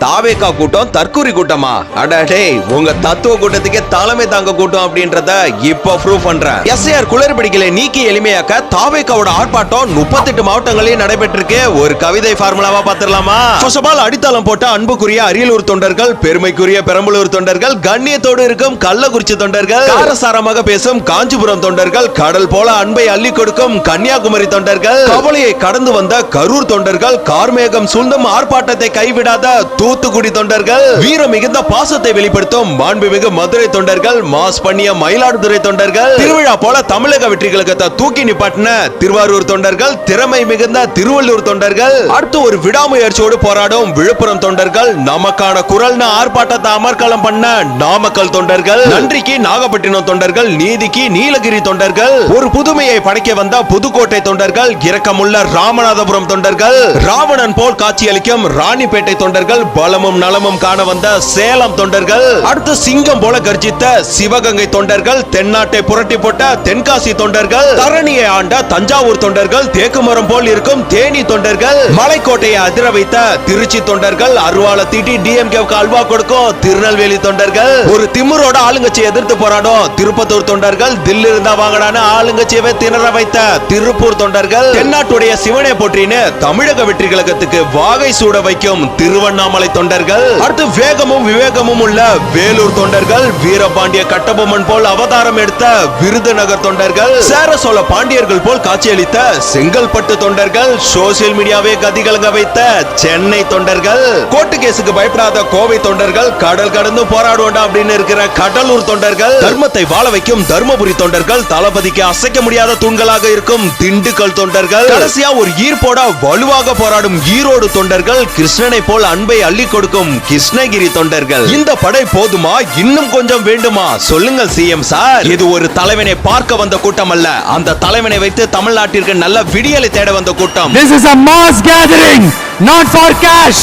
தாவேகா கூட்டம் தற்கூரி கூட்டமா? அடடே, உங்க தத்துவ கூட்டத்துக்கே தலைமை தாங்க கூட்டம் அப்படின்றத இப்ப ப்ரூவ் பண்றேன். எஸ்ஐஆர் குளறுபடிகளை நீக்கி எளிமையாக்க தாவேகாவோட ஆர்ப்பாட்டம் 38 மாவட்டங்களில் நடைபெற்றிருக்கு. ஒரு கவிதை ஃபார்முலாவா பாத்துடலாமா? ஃபர்ஸ்ட் ஆஃப் ஆல், அடித்தளம் போட்ட அன்புக்குரிய அரியலூர் தொண்டர்கள், பெருமைக்குரிய பெரம்பலூர் தொண்டர்கள், கண்ணியத்தோடு இருக்கும் கள்ளக்குறிச்சி தொண்டர்கள், காரசாரமாக பேசும் காஞ்சிபுரம் தொண்டர்கள், கடல் போல அன்பை அள்ளி கொடுக்கும் கன்னியாகுமரி தொண்டர்கள், கவலையை கடந்து வந்த கரூர் தொண்டர்கள், கார்மேகம் சூழ்ந்தும் ஆர்ப்பாட்டத்தை கைவிடாத தூத்துக்குடி தொண்டர்கள், வீர மிகுந்த பாசத்தை வெளிப்படுத்தும் மாண்புமிகு மதுரை தொண்டர்கள், மாஸ் பண்ணிய மயிலாடுதுறை தொண்டர்கள், திருவிழா போல தமிழக வெற்றி கழகத்தை தூக்கி நிப்பாட்டின திருவாரூர் தொண்டர்கள், திறமை மிகுந்த திருவள்ளூர் தொண்டர்கள், அடுத்து ஒரு விடாமுயற்சியோடு போராடும் விழுப்புரம் தொண்டர்கள், நமக்கான குரல்னு ஆர்ப்பாட்டத்தை அமர்க்களம் பண்ண நாமக்கல் தொண்டர்கள், நன்றிக்கு நாகப்பட்டினம் தொண்டர்கள், நீதிக்கு நீலகிரி தொண்டர்கள், ஒரு புதுமையை படைக்க வந்த புதுக்கோட்டை தொண்டர்கள், இரக்கமுள்ள ராமநாதபுரம் தொண்டர்கள், ராவணன் போல் காட்சியளிக்கும் ராணிப்பேட்டை தொண்டர்கள், பலமும் நலமும் காண வந்த சேலம் தொண்டர்கள், அடுத்து சிங்கம் போல கர்ஜித்த சிவகங்கை தொண்டர்கள், தென்னாட்டை புரட்டி போட்ட தென்காசி தொண்டர்கள், தரணியை ஆண்ட தஞ்சாவூர் தொண்டர்கள், தேக்குமரம் போல் இருக்கும் தேனி தொண்டர்கள், மலைக்கோட்டையை அதிர வைத்த திருச்சி தொண்டர்கள், அருவாள தீட்டி டிஎம்கேவுக்கு அல்வா கொடுக்கும் திருநெல்வேலி தொண்டர்கள், ஒரு திமிரோட ஆளுங்கட்சியை எதிர்த்து போராடும் திருப்பத்தூர் தொண்டர்கள், தில்லி இருந்தா வாங்கடான ஆளுங்கட்சியவே திணற வைத்த திருப்பூர் தொண்டர்கள், தென்னாட்டுடைய சிவனை போற்றின்னு தமிழக வெற்றி கழகத்துக்கு வாகை சூட வைக்கும் திருவண்ணாமலை தொண்டர்கள், அடுத்து வேகமும் விவேகமும் உள்ள வேலூர் தொண்டர்கள், வீரபாண்டிய கட்டபொம்மன் போல் அவதாரம் எடுத்த விருதுநகர் தொண்டர்கள், சேர சோழ பாண்டியர்கள் போல் காட்சியளித்த செங்கல்பட்டு தொண்டர்கள், சோசியல் மீடியாவே கதிகலங்க வைத்த சென்னை தொண்டர்கள், கோர்ட்டு கேஸுக்கு பயப்படாத கோவை தொண்டர்கள், கடல் கடந்து போராடுவோண்டா அப்படின்னு இருக்கிற கடலூர் தொண்டர்கள், தர்மத்தை வாழ வைக்கும் தர்மபுரி தொண்டர்கள், தளபதிக்கு அசைக்க முடியாத தூண்களாக இருக்கும் திண்டுக்கல் தொண்டர்கள், கடைசியா ஒரு ஈர்ப்போட வலுவாக போராடும் ஈரோடு தொண்டர்கள், கிருஷ்ணனை போல் அன்பை அள்ளி கொடுக்கும் கிருஷ்ணகிரி தொண்டர்கள். இந்த படை போதுமா? இன்னும் கொஞ்சம் வேண்டுமா? சொல்லுங்கள் சிஎம் சார். இது ஒரு தலைவனை பார்க்க வந்த கூட்டம் அல்ல, அந்த தலைவனை வைத்து தமிழ்நாட்டிற்கு நல்ல விடியலை தேட வந்த கூட்டம். This is a mass gathering, not for cash.